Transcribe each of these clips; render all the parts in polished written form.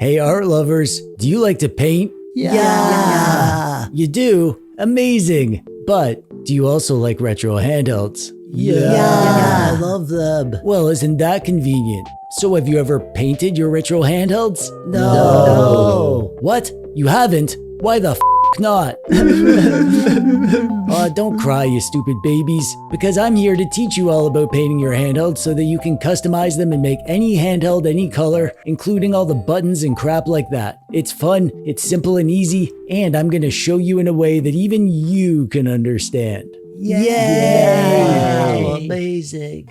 Hey art lovers, do you like to paint? Yeah. You do? Amazing! But do you also like retro handhelds? Yeah, I love them. Well, isn't that convenient? So have you ever painted your retro handhelds? No. What? You haven't? Why the not? Don't cry, you stupid babies, because I'm here to teach you all about painting your handhelds so that you can customize them and make any handheld any color, including all the buttons and crap like that. It's fun, it's simple and easy, and I'm gonna show you in a way that even you can understand. Yay! Amazing.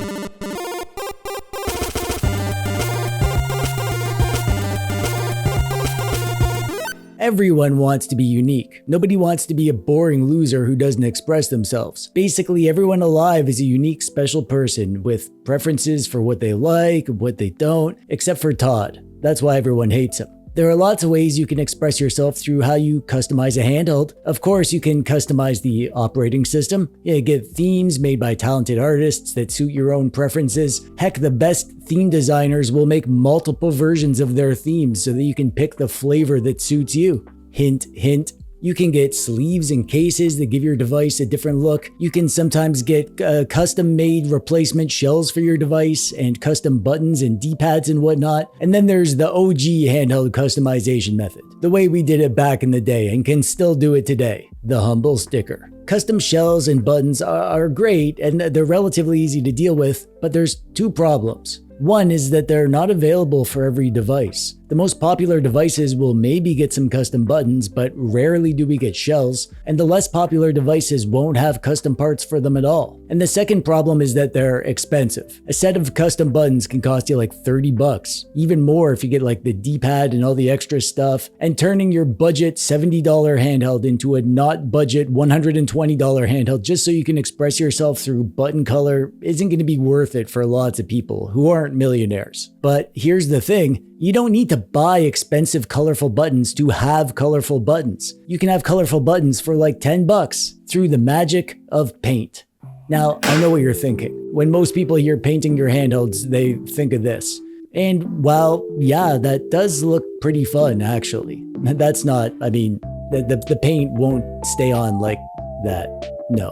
Everyone wants to be unique. Nobody wants to be a boring loser who doesn't express themselves. Basically, everyone alive is a unique, special person with preferences for what they like, what they don't, except for Todd. That's why everyone hates him. There are lots of ways you can express yourself through how you customize a handheld. Of course, you can customize the operating system. Get themes made by talented artists that suit your own preferences. Heck, the best theme designers will make multiple versions of their themes so that you can pick the flavor that suits you. Hint, hint. You can get sleeves and cases that give your device a different look. You can sometimes get custom-made replacement shells for your device and custom buttons and D-pads and whatnot. And then there's the OG handheld customization method, the way we did it back in the day and can still do it today, the humble sticker. Custom shells and buttons are great and they're relatively easy to deal with, but there's two problems. One is that they're not available for every device. The most popular devices will maybe get some custom buttons, but rarely do we get shells, and the less popular devices won't have custom parts for them at all. And the second problem is that they're expensive. A set of custom buttons can cost you like $30, even more if you get like the D-pad and all the extra stuff, and turning your budget $70 handheld into a not budget $120 handheld just so you can express yourself through button color isn't going to be worth it for lots of people who aren't millionaires. But here's the thing. You don't need to buy expensive colorful buttons to have colorful buttons. You can have colorful buttons for like $10 through the magic of paint. Now, I know what you're thinking. When most people hear painting your handhelds, they think of this. And while, yeah, that does look pretty fun, actually. That's not, I mean, the paint won't stay on like that. No,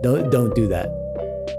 don't do that.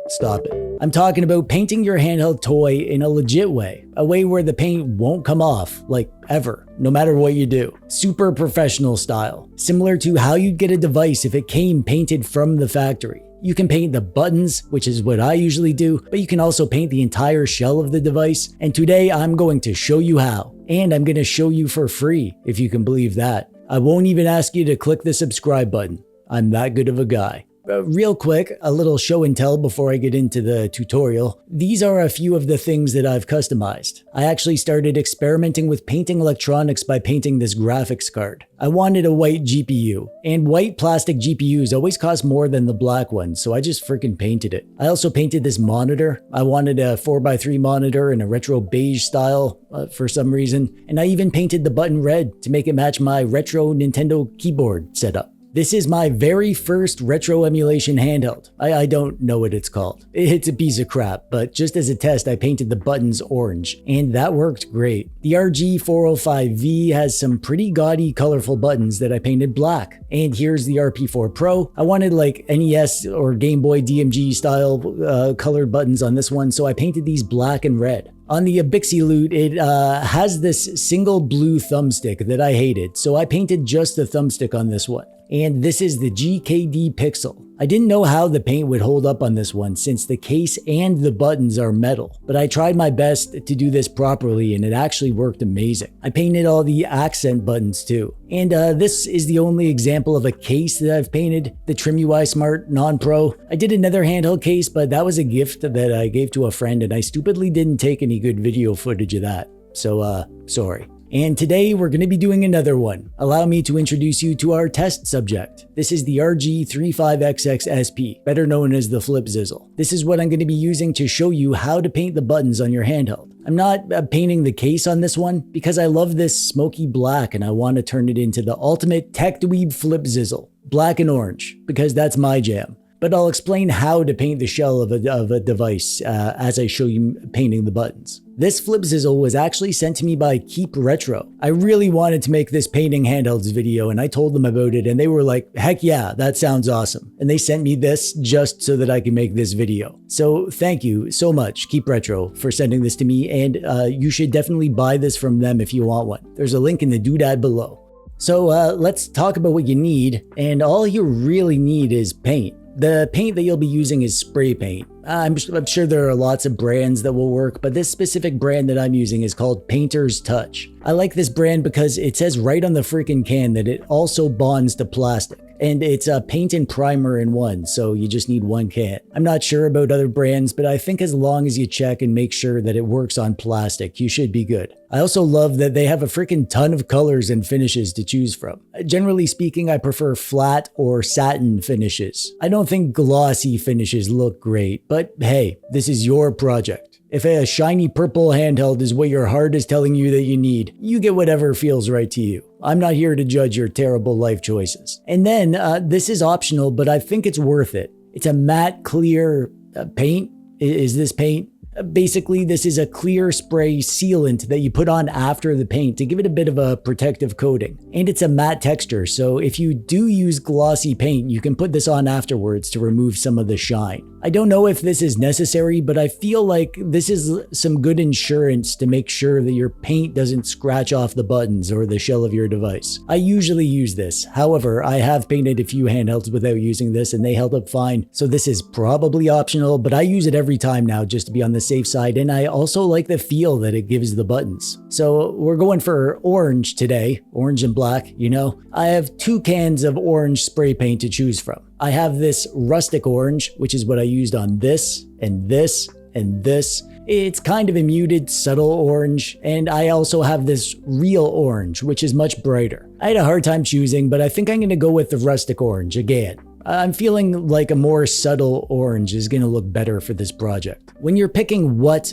Stop it. I'm talking about painting your handheld toy in a legit way. A way where the paint won't come off, like ever, no matter what you do. Super professional style. Similar to how you'd get a device if it came painted from the factory. You can paint the buttons, which is what I usually do, but you can also paint the entire shell of the device. And today I'm going to show you how. And I'm going to show you for free, if you can believe that. I won't even ask you to click the subscribe button. I'm that good of a guy. Real quick, a little show and tell before I get into the tutorial. These are a few of the things that I've customized. I actually started experimenting with painting electronics by painting this graphics card. I wanted a white GPU, and white plastic GPUs always cost more than the black ones, so I just freaking painted it. I also painted this monitor. I wanted a 4x3 monitor in a retro beige style for some reason, and I even painted the button red to make it match my retro Nintendo keyboard setup. This is my very first retro emulation handheld. I don't know what it's called. It's a piece of crap, but just as a test, I painted the buttons orange, and that worked great. The RG405V has some pretty gaudy, colorful buttons that I painted black. And here's the RP4 Pro. I wanted like NES or Game Boy DMG style colored buttons on this one, so I painted these black and red. On the Abixi Loot, it has this single blue thumbstick that I hated, so I painted just the thumbstick on this one. And this is the GKD Pixel. I didn't know how the paint would hold up on this one since the case and the buttons are metal, but I tried my best to do this properly and it actually worked amazing. I painted all the accent buttons too. And this is the only example of a case that I've painted, the TrimUI Smart Non-Pro. I did another handheld case, but that was a gift that I gave to a friend and I stupidly didn't take any good video footage of that. So, sorry. And today we're going to be doing another one. Allow me to introduce you to our test subject. This is the RG35XX SP, better known as the Flip Zizzle. This is what I'm going to be using to show you how to paint the buttons on your handheld. I'm not painting the case on this one because I love this smoky black and I want to turn it into the ultimate TechDweeb Flip Zizzle. Black and orange, because that's my jam. but I'll explain how to paint the shell of a device as I show you painting the buttons. This flip sizzle was actually sent to me by KEEPRETRO. I really wanted to make this painting handhelds video, and I told them about it, and they were like, heck yeah, that sounds awesome. And they sent me this just so that I can make this video. So thank you so much, KEEPRETRO, for sending this to me, and you should definitely buy this from them if you want one. There's a link in the doodad below. So let's talk about what you need, and all you really need is paint. The paint that you'll be using is spray paint. I'm sure there are lots of brands that will work, but this specific brand that I'm using is called Painter's Touch. I like this brand because it says right on the freaking can that it also bonds to plastic. And it's a paint and primer in one, so you just need one can. I'm not sure about other brands, but I think as long as you check and make sure that it works on plastic, you should be good. I also love that they have a freaking ton of colors and finishes to choose from. Generally speaking, I prefer flat or satin finishes. I don't think glossy finishes look great, but hey, this is your project. If a shiny purple handheld is what your heart is telling you that you need, you get whatever feels right to you. I'm not here to judge your terrible life choices. And then, this is optional, but I think it's worth it. It's a matte, clear paint. Is this paint? Basically, this is a clear spray sealant that you put on after the paint to give it a bit of a protective coating. And it's a matte texture, so if you do use glossy paint, you can put this on afterwards to remove some of the shine. I don't know if this is necessary, but I feel like this is some good insurance to make sure that your paint doesn't scratch off the buttons or the shell of your device. I usually use this. However, I have painted a few handhelds without using this and they held up fine, so this is probably optional, but I use it every time now just to be on the safe side, and I also like the feel that it gives the buttons. So we're going for orange today, orange and black, you know. I have 2 cans of orange spray paint to choose from. I have this rustic orange, which is what I used on this, and this, and this. It's kind of a muted, subtle orange, and I also have this real orange, which is much brighter. I had a hard time choosing, but I think I'm gonna go with the rustic orange again. I'm feeling like a more subtle orange is going to look better for this project. When you're picking what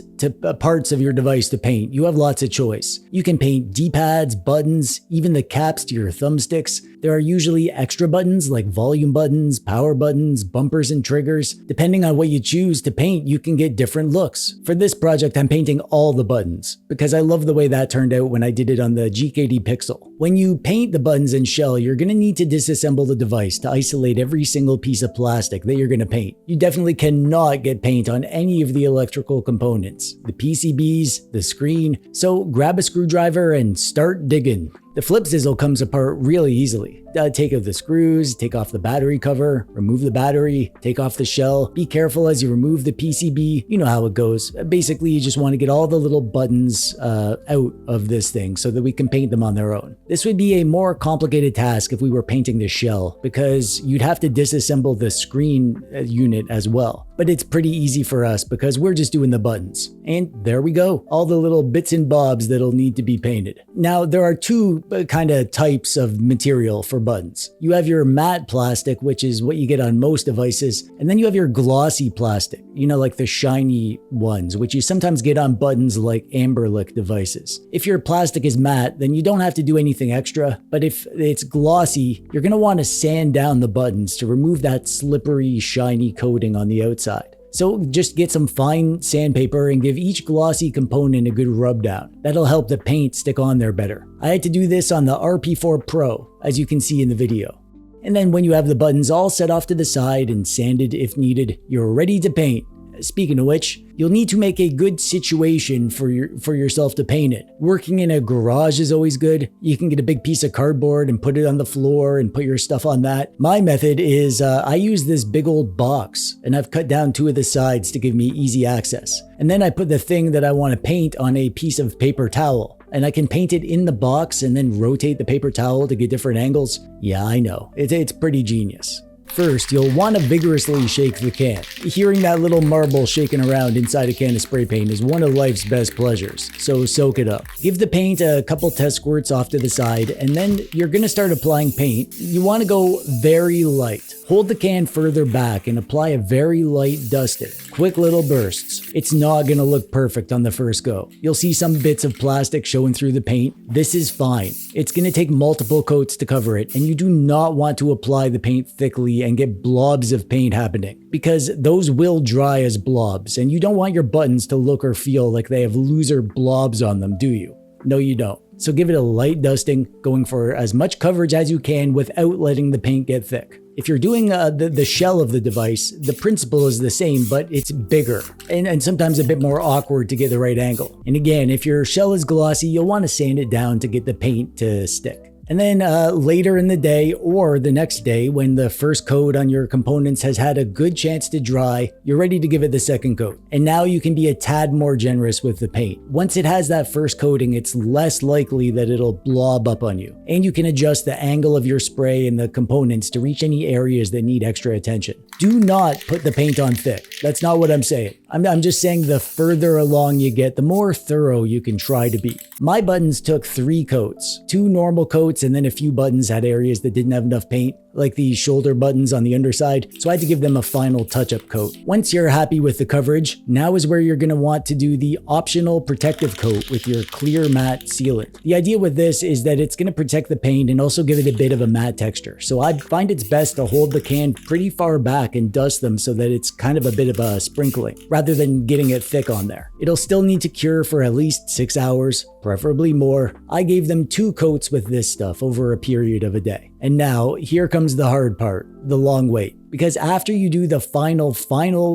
parts of your device to paint, you have lots of choice. You can paint D-pads, buttons, even the caps to your thumbsticks. There are usually extra buttons like volume buttons, power buttons, bumpers, and triggers. Depending on what you choose to paint, you can get different looks. For this project, I'm painting all the buttons because I love the way that turned out when I did it on the GKD Pixel. When you paint the buttons and shell, you're going to need to disassemble the device to isolate every single piece of plastic that you're going to paint. You definitely cannot get paint on any of the electrical components, the PCBs, the screen, so grab a screwdriver and start digging. The flip sizzle comes apart really easily. Take out the screws, take off the battery cover, remove the battery, take off the shell. Be careful as you remove the PCB. You know how it goes. Basically, you just want to get all the little buttons out of this thing so that we can paint them on their own. This would be a more complicated task if we were painting the shell because you'd have to disassemble the screen unit as well. But it's pretty easy for us because we're just doing the buttons. And there we go. All the little bits and bobs that'll need to be painted. Now, there are 2 kind of types of material for buttons. You have your matte plastic, which is what you get on most devices, and then you have your glossy plastic, you know, like the shiny ones, which you sometimes get on buttons like Amberlick devices. If your plastic is matte, then you don't have to do anything extra, but if it's glossy, you're going to want to sand down the buttons to remove that slippery, shiny coating on the outside. So just get some fine sandpaper and give each glossy component a good rub down. That'll help the paint stick on there better. I had to do this on the RP4 Pro, as you can see in the video. And then when you have the buttons all set off to the side and sanded if needed, you're ready to paint. Speaking of which, you'll need to make a good situation for yourself to paint it. Working in a garage is always good. You can get a big piece of cardboard and put it on the floor and put your stuff on that. My method is I use this big old box and I've cut down 2 of the sides to give me easy access. And then I put the thing that I want to paint on a piece of paper towel. And I can paint it in the box and then rotate the paper towel to get different angles. Yeah, I know. It's pretty genius. First, you'll want to vigorously shake the can. Hearing that little marble shaking around inside a can of spray paint is one of life's best pleasures, so soak it up. Give the paint a couple test squirts off to the side, and then you're going to start applying paint. You want to go very light. Hold the can further back and apply a very light dusting. Quick little bursts. It's not going to look perfect on the first go. You'll see some bits of plastic showing through the paint. This is fine. It's going to take multiple coats to cover it, and you do not want to apply the paint thickly and get blobs of paint happening, because those will dry as blobs, and you don't want your buttons to look or feel like they have loser blobs on them, do you? No, you don't. So give it a light dusting, going for as much coverage as you can without letting the paint get thick. If you're doing the shell of the device, the principle is the same, but it's bigger and sometimes a bit more awkward to get the right angle. And again, if your shell is glossy, you'll want to sand it down to get the paint to stick. And then later in the day or the next day, when the first coat on your components has had a good chance to dry, you're ready to give it the second coat. And now you can be a tad more generous with the paint. Once it has that first coating, it's less likely that it'll blob up on you. And you can adjust the angle of your spray and the components to reach any areas that need extra attention. Do not put the paint on thick. That's not what I'm saying. I'm just saying the further along you get, the more thorough you can try to be. My buttons took 3 coats, 2 normal coats, and then a few buttons had areas that didn't have enough paint, like the shoulder buttons on the underside, so I had to give them a final touch-up coat. Once you're happy with the coverage, now is where you're going to want to do the optional protective coat with your clear matte sealant. The idea with this is that it's going to protect the paint and also give it a bit of a matte texture, so I find it's best to hold the can pretty far back and dust them so that it's kind of a bit of a sprinkling, rather than getting it thick on there. It'll still need to cure for at least 6 hours, preferably more. I gave them 2 coats with this stuff over a period of a day. And now, here comes the hard part, the long wait. Because after you do the final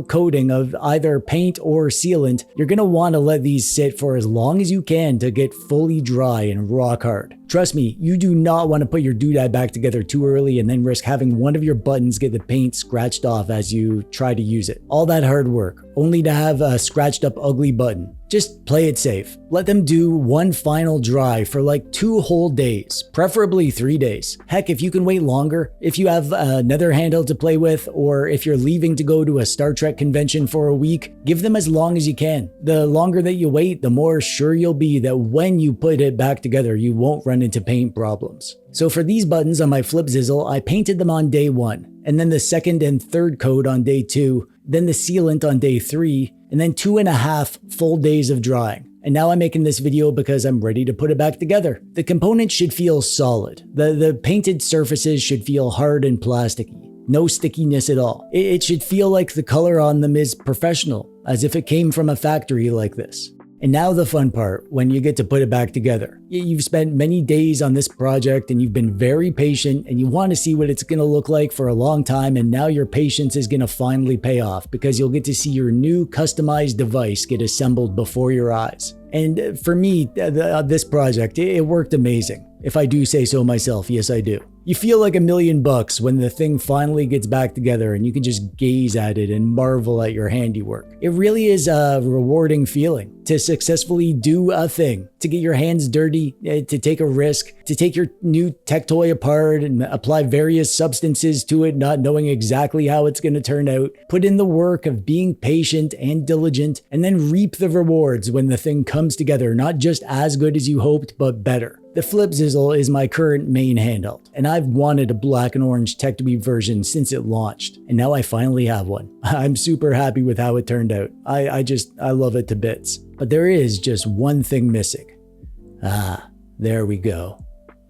coating of either paint or sealant, you're going to want to let these sit for as long as you can to get fully dry and rock hard. Trust me, you do not want to put your doodad back together too early and then risk having one of your buttons get the paint scratched off as you try to use it. All that hard work, only to have a scratched up ugly button. Just play it safe. Let them do one final dry for like 2 whole days, preferably 3 days. Heck, if you can wait longer, if you have another handheld to play with, or if you're leaving to go to a Star Trek convention for a week, give them as long as you can. The longer that you wait, the more sure you'll be that when you put it back together, you won't run into paint problems. So for these buttons on my Flip Zizzle, I painted them on day 1, and then the second and third coat on day 2, then the sealant on day 3, and then 2.5 full days of drying. And now I'm making this video because I'm ready to put it back together. The components should feel solid. The painted surfaces should feel hard and plasticky. No stickiness at all. It should feel like the color on them is professional, as if it came from a factory like this. And now the fun part, when you get to put it back together. You've spent many days on this project and you've been very patient and you want to see what it's going to look like for a long time, and now your patience is going to finally pay off because you'll get to see your new customized device get assembled before your eyes. And for me, this project, it worked amazing. If I do say so myself, yes I do. You feel like $1,000,000 when the thing finally gets back together and you can just gaze at it and marvel at your handiwork. It really is a rewarding feeling to successfully do a thing, to get your hands dirty, to take a risk, to take your new tech toy apart and apply various substances to it, not knowing exactly how it's going to turn out, put in the work of being patient and diligent, and then reap the rewards when the thing comes together, not just as good as you hoped, but better. The Flip Zizzle is my current main handheld, and I've wanted a black and orange TechDweeb version since it launched, and now I finally have one. I'm super happy with how it turned out. I love it to bits. But there is just one thing missing. There we go.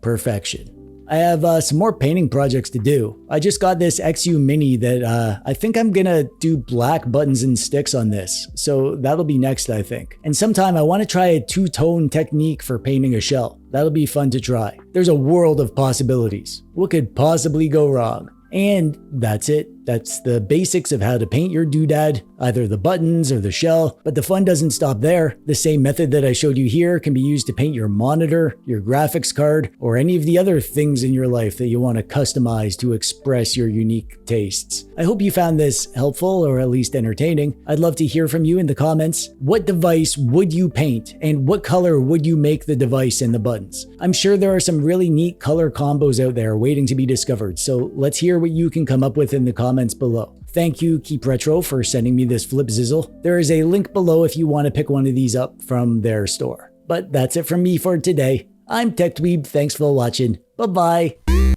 Perfection. I have some more painting projects to do. I just got this XU Mini that I think I'm gonna do black buttons and sticks on this. So that'll be next, I think. And sometime I want to try a 2-tone technique for painting a shell. That'll be fun to try. There's a world of possibilities. What could possibly go wrong? And that's it. That's the basics of how to paint your doodad, either the buttons or the shell, but the fun doesn't stop there. The same method that I showed you here can be used to paint your monitor, your graphics card, or any of the other things in your life that you want to customize to express your unique tastes. I hope you found this helpful or at least entertaining. I'd love to hear from you in the comments. What device would you paint and what color would you make the device and the buttons? I'm sure there are some really neat color combos out there waiting to be discovered, so let's hear what you can come up with in the comments below. Thank you, KEEPRETRO, for sending me this Flip Zizzle. There is a link below if you want to pick one of these up from their store. But that's it from me for today. I'm TechDweeb. Thanks for watching. Bye-bye.